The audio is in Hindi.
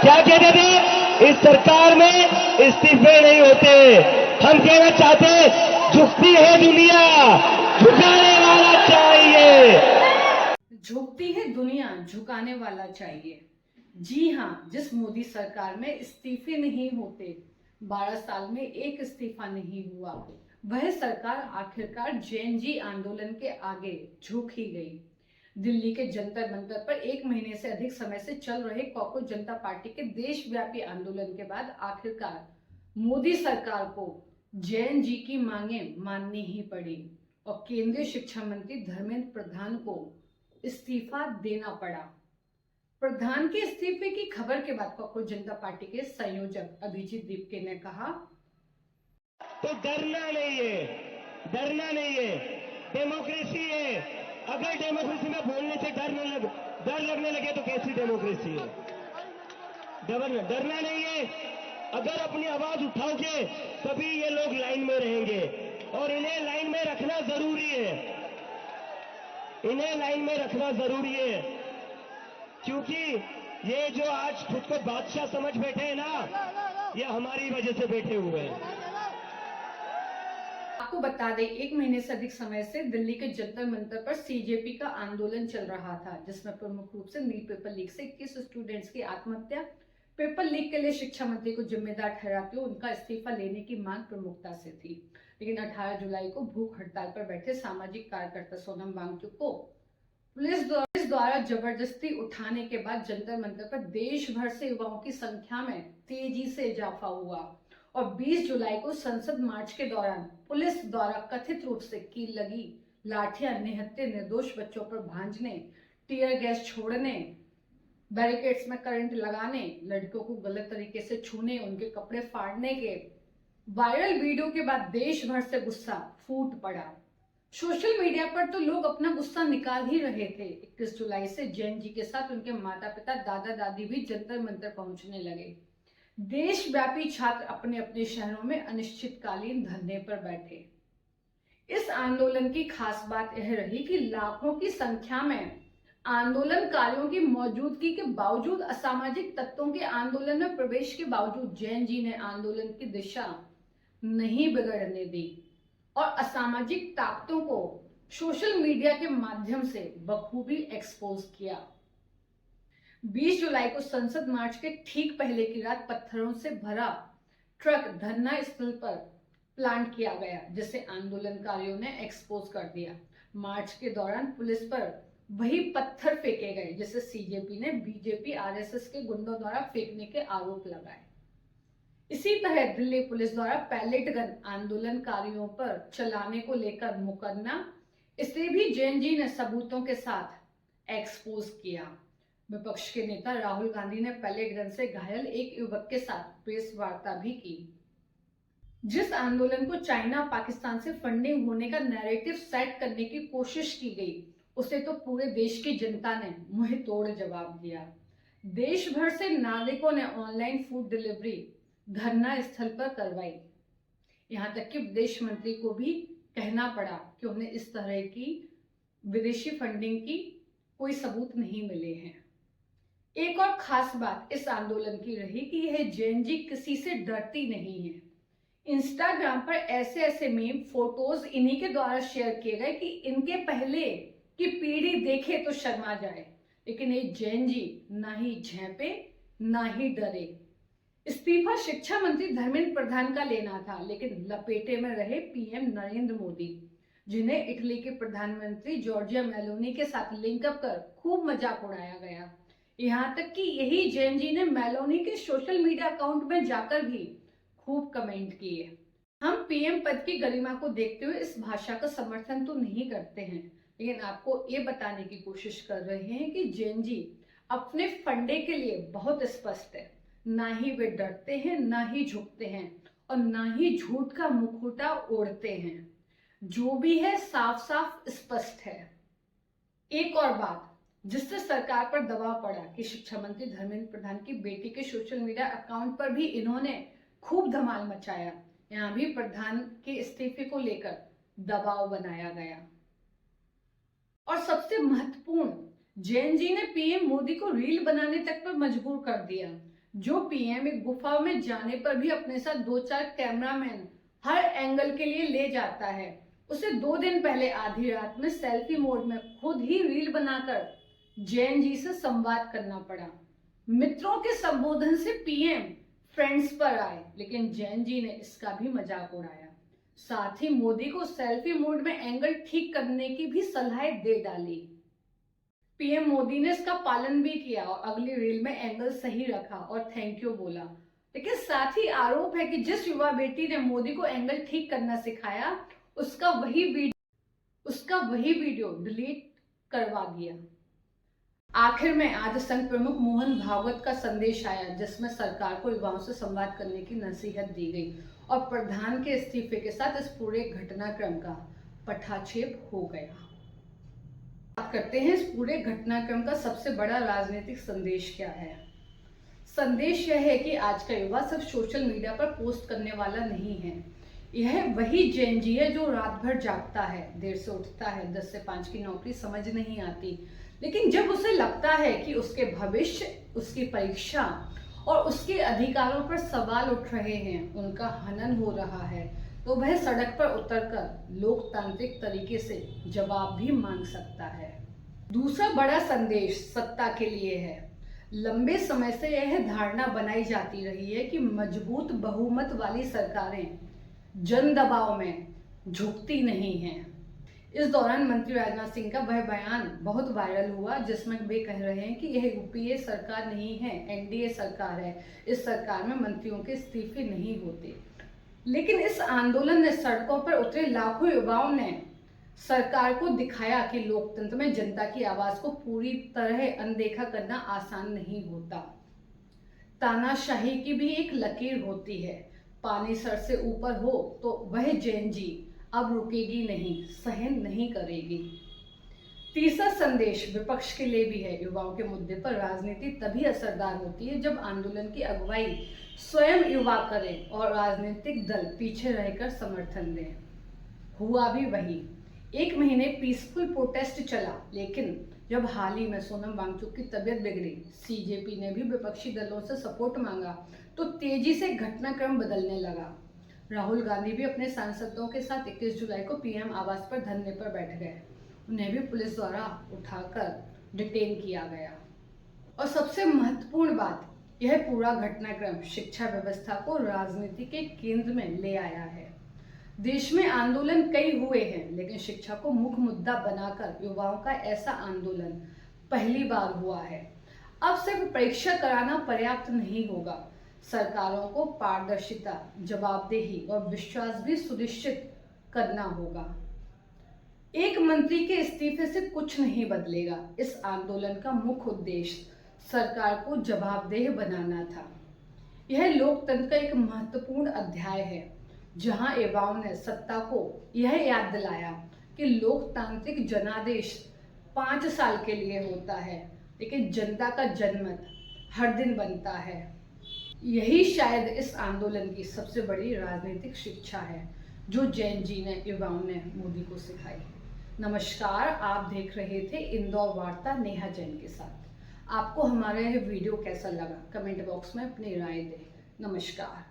क्या कहते थे, इस सरकार में इस्तीफे नहीं होते। हम कहना चाहते, झुकती है दुनिया, झुकाने वाला चाहिए। झुकती है दुनिया, झुकाने वाला चाहिए। जी हाँ, जिस मोदी सरकार में इस्तीफे नहीं होते, 12 साल में एक इस्तीफा नहीं हुआ, वह सरकार आखिरकार जेएनजी आंदोलन के आगे झुक ही गई। दिल्ली के जंतर मंतर पर 1 महीने से अधिक समय से चल रहे कॉकरोच जनता पार्टी के देशव्यापी आंदोलन के बाद आखिरकार मोदी सरकार को जेएनजी की मांगे माननी ही पड़ी और केंद्रीय शिक्षा मंत्री धर्मेंद्र प्रधान को इस्तीफा देना पड़ा। प्रधान के इस्तीफे की खबर के बाद कॉकरोच जनता पार्टी के संयोजक अभिजीत दीपके ने कहा, तो डरना नहीं है, डरना नहीं है, डेमोक्रेसी है। अगर डेमोक्रेसी में बोलने से डर लगने लगे तो कैसी डेमोक्रेसी है? डरना नहीं है। अगर अपनी आवाज उठाओगे तभी ये लोग लाइन में रहेंगे और इन्हें लाइन में रखना जरूरी है। इन्हें लाइन में रखना जरूरी है, क्योंकि ये जो आज खुद को बादशाह समझ बैठे हैं ना, ये हमारी वजह से बैठे हुए हैं। आपको बता दें, 1 महीने से अधिक समय से दिल्ली के जंतर मंतर पर सीजेपी का आंदोलन चल रहा था, जिसमें प्रमुख रूप से नीट पेपर लीक से 21 स्टूडेंट्स की आत्महत्या, पेपर लीक के लिए शिक्षा मंत्री को जिम्मेदार ठहराते हुए उनका इस्तीफा लेने की मांग प्रमुखता से थी। लेकिन 18 जुलाई को भूख हड़ताल पर बैठे सामाजिक कार्यकर्ता सोनम वांगचुक को पुलिस द्वारा जबरदस्ती उठाने के बाद जंतर मंतर पर देश भर से युवाओं की संख्या में तेजी से इजाफा हुआ और 20 जुलाई को संसद मार्च के दौरान पुलिस द्वारा कथित रूप से कील लगी लाठियां निहत्थे निर्दोष बच्चों पर भांजने, टीयर गैस छोड़ने, बैरिकेड्स में करंट लगाने, लड़कियों को गलत तरीके से छूने, उनके कपड़े फाड़ने के वायरल वीडियो के बाद देश भर से गुस्सा फूट पड़ा। सोशल मीडिया पर तो लोग अपना गुस्सा निकाल ही रहे थे। 21 जुलाई से जेएनजी के साथ उनके माता पिता, दादा दादी भी जंतर मंतर पहुंचने लगे। देशव्यापी छात्र अपने अपने शहरों में अनिश्चितकालीन धरने पर बैठे। इस आंदोलन की खास बात यह रही कि लाखों की संख्या में आंदोलनकारियों की मौजूदगी के बावजूद, असामाजिक तत्वों के आंदोलन में प्रवेश के बावजूद जेएनजी ने आंदोलन की दिशा नहीं बिगड़ने दी और असामाजिक ताकतों को सोशल मीडिया के माध्यम से बखूबी एक्सपोज किया। 20 जुलाई को संसद मार्च के ठीक पहले की रात पत्थरों से भरा ट्रक धरना स्थल पर प्लांट किया गया, जिसे आंदोलनकारियों ने एक्सपोज कर दिया। मार्च के दौरान पुलिस पर वही पत्थर फेंके गए जिसे सीजेपी ने बीजेपी आरएसएस के गुंडों द्वारा फेंकने के आरोप लगाए। इसी तरह दिल्ली पुलिस द्वारा पैलेट गन आंदोलनकारियों पर चलाने को लेकर मुकदमा, इसे भी जेएनजी ने सबूतों के साथ एक्सपोज किया। विपक्ष के नेता राहुल गांधी ने पैलेट गन से घायल एक युवक के साथ प्रेस वार्ता भी की। जिस आंदोलन को चाइना पाकिस्तान से फंडिंग होने का नैरेटिव सेट करने की कोशिश की गई, उसे तो पूरे देश की जनता ने मुंह तोड़ जवाब दिया। देश भर से नागरिकों ने ऑनलाइन फूड डिलीवरी धरना स्थल पर करवाई। यहां तक कि विदेश मंत्री को भी कहना पड़ा कि उन्हें इस तरह की विदेशी फंडिंग की कोई सबूत नहीं मिले हैं। एक और खास बात इस आंदोलन की रही कि यह जेएनजी किसी से डरती नहीं है। इंस्टाग्राम पर ऐसे ऐसे मीम, फोटोज इन्हीं के द्वारा शेयर किए गए कि इनके पहले की पीढ़ी देखे तो शर्मा जाए, लेकिन ये जेएनजी ना ही झेपे ना ही डरे। इस्तीफा शिक्षा मंत्री धर्मेंद्र प्रधान का लेना था, लेकिन लपेटे में रहे पीएम नरेंद्र मोदी, जिन्हें इटली के प्रधानमंत्री जॉर्जिया मेलोनी के साथ लिंकअप कर खूब मजाक उड़ाया गया। यहां तक कि यही जेएनजी ने मेलोनी के सोशल मीडिया अकाउंट में जाकर भी खूब कमेंट किए। हम पीएम पद की गरिमा को देखते हुए इस भाषा का समर्थन तो नहीं करते हैं, लेकिन आपको ये बताने की कोशिश कर रहे हैं कि जेएनजी अपने फंडे के लिए बहुत स्पष्ट है। ना ही वे डरते हैं, ना ही झुकते हैं और ना ही झूठ का मुखौटा ओढ़ते हैं। जो भी है साफ साफ स्पष्ट है। एक और बात जिससे सरकार पर दबाव पड़ा कि शिक्षा मंत्री धर्मेंद्र प्रधान की बेटी के सोशल मीडिया अकाउंट पर भी इन्होंने खूब धमाल मचाया। यहां भी प्रधान के इस्तीफे को लेकर दबाव बनाया गया। और सबसे महत्वपूर्ण, जेएनजी ने पीएम मोदी को रील बनाने तक पर मजबूर कर दिया। जो पीएम एक गुफा में जाने पर भी अपने साथ 2-4 कैमरामैन हर एंगल के लिए ले जाता है, उसे 2 दिन पहले आधी रात में सेल्फी मोड में खुद ही रील बनाकर जैन जी से संवाद करना पड़ा। मित्रों के संबोधन से पीएम फ्रेंड्स पर आए, लेकिन जैन जी ने इसका भी मजाक उड़ाया। साथ ही मोदी को सेल्फी मोड में एंगल ठीक करने की भी सलाह दे डाली। पीएम मोदी ने इसका पालन भी किया और अगली रील में एंगल सही रखा और थैंक यू बोला। लेकिन साथ ही आरोप है कि जिस युवा बेटी ने मोदी को एंगल ठीक करना सिखाया, उसका वही वीडियो डिलीट करवा दिया। आखिर में आज संघ प्रमुख मोहन भागवत का संदेश आया, जिसमें सरकार को युवाओं से संवाद करने की नसीहत दी गई और प्रधान के इस्तीफे के साथ इस पूरे घटनाक्रम का पटाक्षेप हो गया। बात करते हैं इस पूरे घटनाक्रम का सबसे बड़ा राजनीतिक संदेश क्या है। संदेश यह है कि आज का युवा सिर्फ सोशल मीडिया पर पोस्ट करने वाला नहीं है। यह वही जैन जी है जो रात भर जागता है, देर से उठता है, 10 से 5 की नौकरी समझ नहीं आती, लेकिन जब उसे लगता है कि उसके भविष्य, उसकी परीक्षा और उसके अधिकारों पर सवाल उठ रहे हैं, उनका हनन हो रहा है, तो वह सड़क पर उतरकर लोकतांत्रिक तरीके से जवाब भी मांग सकता है। दूसरा बड़ा संदेश सत्ता के लिए है। लंबे समय से यह धारणा बनाई जाती रही है कि मजबूत बहुमत वाली सरकारें जन दबाव में झुकती नहीं हैं। इस दौरान मंत्री राजनाथ सिंह का वह बयान बहुत वायरल हुआ, जिसमें वे कह रहे हैं कि यह यूपीए सरकार नहीं है, एनडीए सरकार है। इस सरकार में मंत्रियों के इस्तीफे नहीं होते। लेकिन इस आंदोलन ने सड़कों पर उतरे लाखों युवाओं ने सरकार को दिखाया कि लोकतंत्र में जनता की आवाज को पूरी तरह अनदेखा करना आसान नहीं होता। तानाशाही की भी एक लकीर होती है। पानी सर से ऊपर हो तो वह जैन जी अब रुकेगी नहीं, सहन नहीं करेगी। तीसरा संदेश विपक्ष के लिए भी है। युवाओं के मुद्दे पर राजनीति तभी असरदार होती है जब आंदोलन की अगुवाई स्वयं युवा करें और राजनीतिक दल पीछे रहकर समर्थन दें। हुआ भी वही। 1 महीने पीसफुल प्रोटेस्ट चला, लेकिन जब हाल ही में सोनम वांगचुक की तबीयत बिगड़ी, सीजेपी ने भी विपक्षी दलों से सपोर्ट मांगा, तो तेजी से घटनाक्रम बदलने लगा। राहुल गांधी भी अपने सांसदों के साथ 21 जुलाई को पीएम आवास पर धरने पर बैठ गए। उन्हें भी पुलिस द्वारा उठाकर डिटेन किया गया। और सबसे महत्वपूर्ण बात, यह पूरा घटनाक्रम शिक्षा व्यवस्था को राजनीति के केंद्र में ले आया है। देश में आंदोलन कई हुए हैं, लेकिन शिक्षा को मुख्य मुद्दा बनाकर युवाओं का ऐसा आंदोलन पहली बार हुआ है। अब सिर्फ परीक्षा कराना पर्याप्त नहीं होगा। सरकारों को पारदर्शिता, जवाबदेही और विश्वास भी सुनिश्चित करना होगा। एक मंत्री के इस्तीफे से कुछ नहीं बदलेगा। इस आंदोलन का मुख्य उद्देश्य सरकार को जवाबदेह बनाना था। यह लोकतंत्र का एक महत्वपूर्ण अध्याय है, जहां युवाओं ने सत्ता को यह याद दिलाया कि लोकतांत्रिक जनादेश 5 साल के लिए होता है, लेकिन जनता का जनमत हर दिन बनता है। यही शायद इस आंदोलन की सबसे बड़ी राजनीतिक शिक्षा है, जो जैन जी ने, युवाओं ने मोदी को सिखाई। नमस्कार, आप देख रहे थे इंदौर वार्ता नेहा जैन के साथ। आपको हमारा यह वीडियो कैसा लगा, कमेंट बॉक्स में अपनी राय दें। नमस्कार।